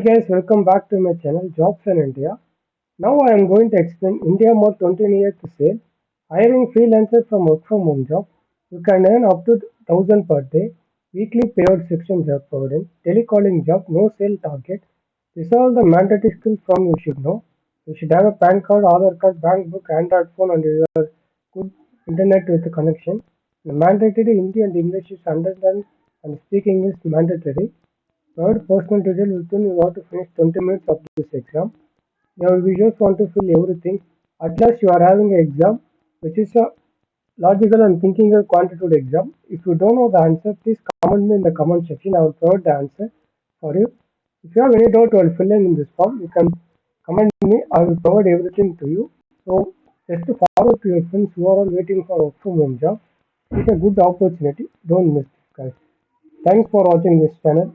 Guys, welcome back to my channel Jobs in India. Now I am going to explain India Mart 2028 sale. Hiring freelancers from work from home job. You can earn up to 1000 per day. Weekly payout section job providing. Telecalling job, no sale target. These are all the mandatory skills from you should know. You should have a PAN card, Aadhaar card, bank book, Android phone, and your good internet with the connection. The mandatory Hindi and English is understand and speaking is mandatory. Third, personal detail within you want to finish 20 minutes of this exam. Now we just want to fill everything. At last you are having an exam which is a logical and thinking a quantitative exam. If you don't know the answer, please comment me in the comment section. I will provide the answer for you. If you have any doubt while filling in this form, you can comment me. I will provide everything to you. So just to forward to your friends who are all waiting for work from home job. It's a good opportunity. Don't miss this, guys. Thanks for watching this channel.